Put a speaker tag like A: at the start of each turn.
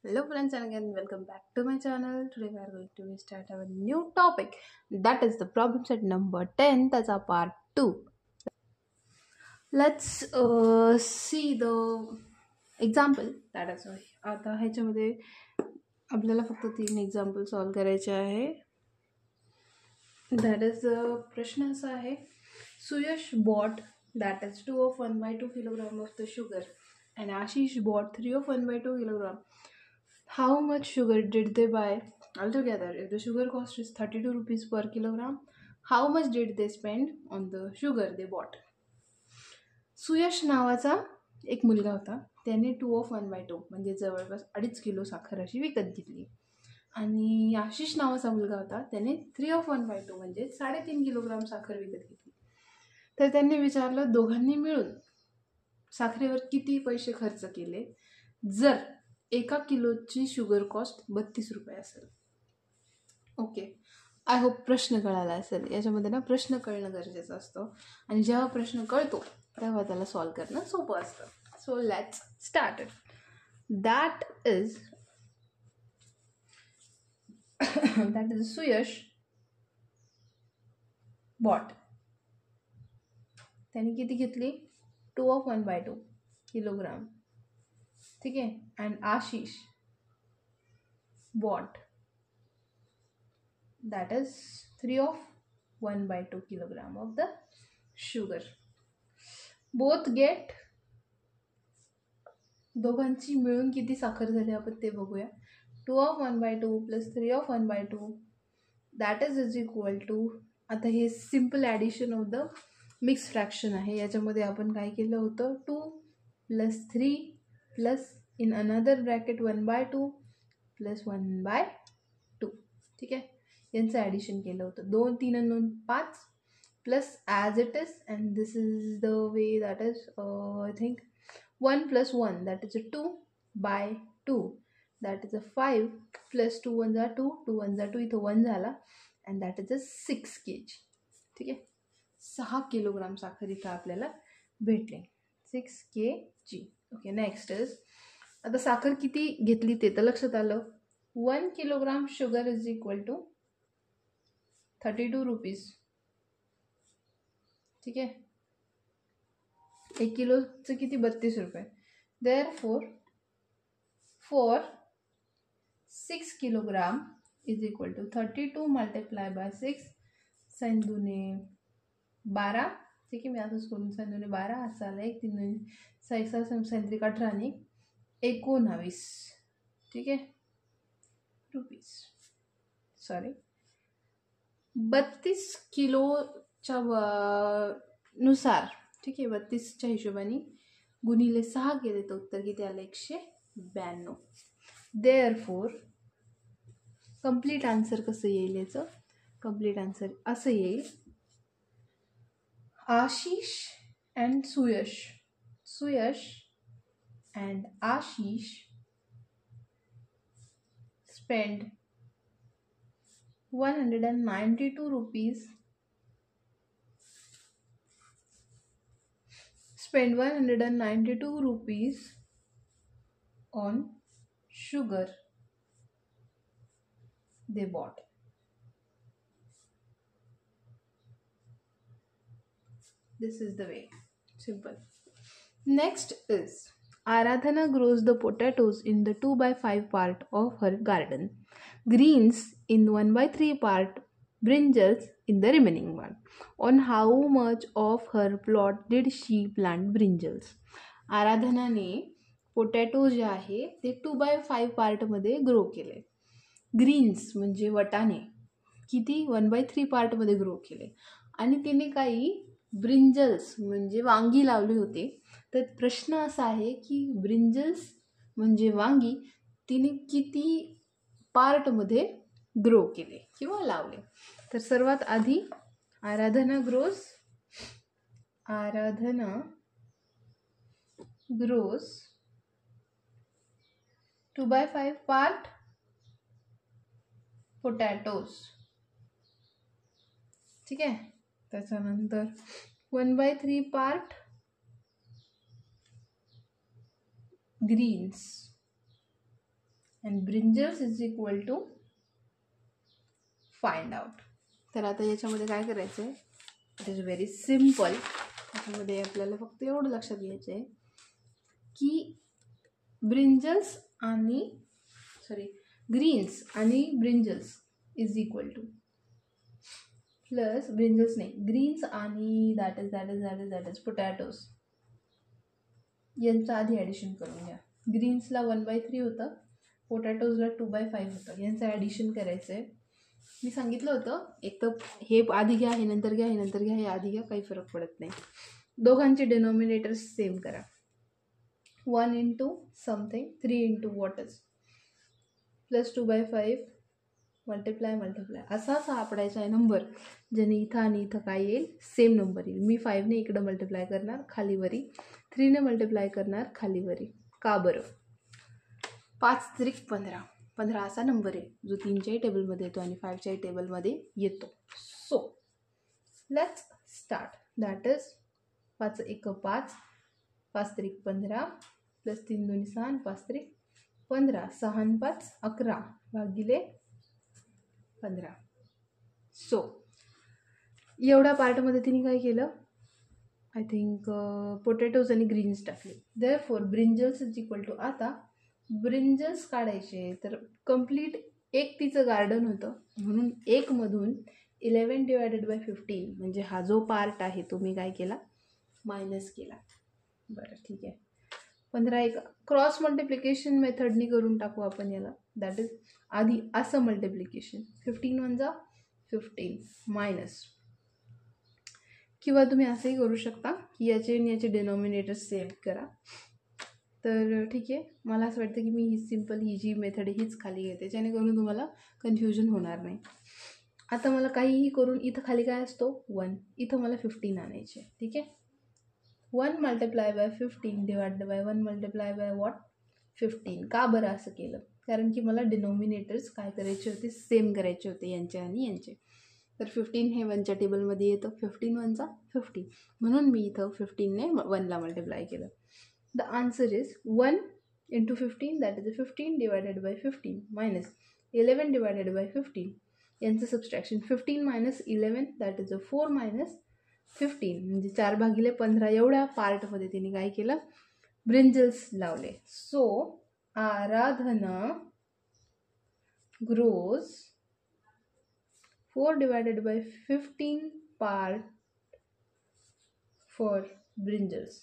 A: Hello friends and again welcome back to my channel. Today we are going to start our new topic, that is the problem set number 10, that's our part 2. Let's see the example that is आता ह्याच्यामध्ये आपल्याला फक्त 3 example solve करायचे आहे. That is प्रश्न असा आहे, Suyash bought that is 2 of 1/2 kilogram of the sugar and Ashish bought 3 of 1/2 kilogram. How much sugar did they buy altogether? If the sugar cost is 32 rupees per kilogram, how much did they spend on the sugar they bought? Suyash नावाचा एक मुलगा होता. त्याने 2/1/2 म्हणजे जवळपास 2.5 kilo साखर अशी विकत घेतली. आणि आशिष नावाचा मुलगा होता, त्याने 3/1/2 म्हणजे 3.5 किलोग्राम साखर विकत घेतली. तर त्यांनी विचारलं दोघांनी मिळून साखरेवर किती पैसे खर्च केले जर 1 किलोची शुगर कॉस्ट 32 रुपये असेल. ओके, आय होप प्रश्न कळाला असेल. याच्यामध्ये ना प्रश्न कळणं गरजेचं असतं आणि जेव्हा प्रश्न कळतो तेव्हा त्याला सॉल्व करणं सोपं असतं. So let's start it. That is Suyash bought. त्याने किती घेतली? 2/1/2 किलोग्राम. ठीक आहे. And Ashish bought that is 3/1/2 kilogram of the sugar. Both get, दोघांची मिळून किती साखर झाली आपण ते बघूया. 2/1/2 plus 3/1/2 that is equal to, आता हे simple addition of the mix fraction आहे. याच्यामध्ये आपण काय केलं होतं, 2 plus 3 plus in another bracket 1/2 plus 1/2. ठीक आहे, यांचं ॲडिशन केलं होतं. 2 3 आणि 2 5 plus as it is and this is the way that is I think 1 plus 1 that is 2/2 that is 5 plus 2 1 2 2 1 2 इथं 1 झाला अँड दॅट इज 6 kg. ठीक आहे, 6 किलोग्राम साखर इथं आपल्याला भेटले, 6 kg. ओके, नेक्स्ट इज, आता साखर किती घेतली ते तर लक्षात आलं. 1 kilogram sugar is equal to 32 rupees. ठीक आहे, 1 किलोचं किती? 32 रुपये. Therefore for 6 kilogram is equal to 32 multiply by 6 सैंदूने 12. ठीक आहे, मी असंच करून सैंदूने 12 असं आलं. 1 3 6 सैंत्रिक 18 आणि 19. ठीक आहे, रुपीज, सॉरी 32 किलोच्या नुसार. ठीक आहे, 32च्या हिशोबाने गुणिले 6 केले तर उत्तर किती आलं? 192. देअरफॉर कम्प्लीट आन्सर कसं येईल याचं? कम्प्लीट आन्सर असं येईल, Ashish and Suyash and Ashish spend 192 rupees on sugar they bought. This is the way, simple. Next is, Aradhana grows the potatoes in the 2/5 part of her garden, greens in 1/3 part, brinjals in the remaining one. On how much of her plot did she plant brinjals? आराधनाने potato जे आहे ते 2/5 पार्टमध्ये grow केले. Green's म्हणजे वटाणे किती? 1/3 पार्टमध्ये grow केले. आणि तिने काही ब्रिंजल्स म्हणजे वांगी लावली होती. तर प्रश्न असा आहे की ब्रिंजल्स म्हणजे वांगी तिने किती पार्टमध्ये ग्रो केले किंवा लावले? तर सर्वात आधी आराधना ग्रोज 2/5 पार्ट पोटॅटोज. ठीक आहे, त्याच्यानंतर 1/3 part greens and brinjals is equal to find out. तर आता याच्यामध्ये काय करायचं आहे, इट इज व्हेरी सिम्पल. याच्यामध्ये आपल्याला फक्त एवढं लक्षात घ्यायचं आहे की ग्रीन्स आणि brinjals is equal two plus brinjals नाही, ग्रीन्स आणि दॅट इज पोटॅटोज यांचं आधी ॲडिशन करून घ्या. ग्रीन्सला 1/3 होतं, पोटॅटोजला 2/5 होतं. यांचं ॲडिशन करायचं आहे. मी सांगितलं होतं एक तर हे आधी घ्या, हे नंतर घ्या, हे नंतर घ्या, हे आधी घ्या, काही फरक पडत नाही. दोघांचे डिनॉमिनेटर्स सेम करा. 1 इंटू समथिंग 3 इंटू वॉटच प्लस 2/5 मल्टिप्लाय असा सापडायचा आहे नंबर, ज्याने इथं आणि इथं काय येईल, सेम नंबर येईल. मी 5ने इकडं मल्टिप्लाय करणार खालीवरी, 3ने मल्टिप्लाय करणार खालीवरी. का बरं? 5 त्रिक 15, 15 असा नंबर आहे जो 3च्याही टेबलमध्ये येतो आणि 5च्याही टेबलमध्ये येतो. So let's start. That is 5 1 5, 5 त्रिक 15 प्लस 3 2 6 आणि 5 त्रिक 15, 6 आणि 5 11 भागिले 15. सो एवढ्या पार्टमध्ये तिने काय केलं, आय थिंक पोटॅटोज आणि ग्रीन्स टाकले. Therefore brinjals is equal to, आता ब्रिंजल्स काढायचे तर कम्प्लीट एक तिचं गार्डन होतं, म्हणून 1मधून 11 डिवायडेड बाय 15 म्हणजे हा जो पार्ट आहे तो मी काय केला, मायनस केला. बरं ठीक आहे. 15 1 क्रॉस मल्टिप्लिकेशन मेथडनी करून टाकू आपण याला. दॅट इज आधी असं मल्टिप्लिकेशन 15 1 15 मायनस, किंवा तुम्ही असंही करू शकता की याचे आणि याचे डिनॉमिनेटर सेम करा. तर ठीक आहे, मला असं वाटतं की मी ही जी मेथड हीच खाली घेते, जेणेकरून तुम्हाला कन्फ्युजन होणार नाही. आता मला काहीही करून इथं खाली काय असतो 1, इथं मला 15 आणायचे. ठीक आहे. 1 multiply by 15 divided by 1 multiply by what 15. का बरं असं केलं? कारण की मला डिनॉमिनेटर्स काय करायचे होते, सेम करायचे होते यांचे आणि यांचे. तर 15 हे 1च्या टेबलमध्ये येतं, 15 1 15, म्हणून मी इथं 15ने 1ला मल्टिप्लाय केलं. The answer is 1 into 15 that is 15 divided by 15 minus 11 divided by 15. यांचं subtraction 15 minus 11 that is 4 minus 15 म्हणजे 4 भागिले 15. एवढ्या पार्टमध्ये तिने काय केलं, ब्रिंजल्स लावले. So Aradhana grows 4 divided by 15 part for brinjals.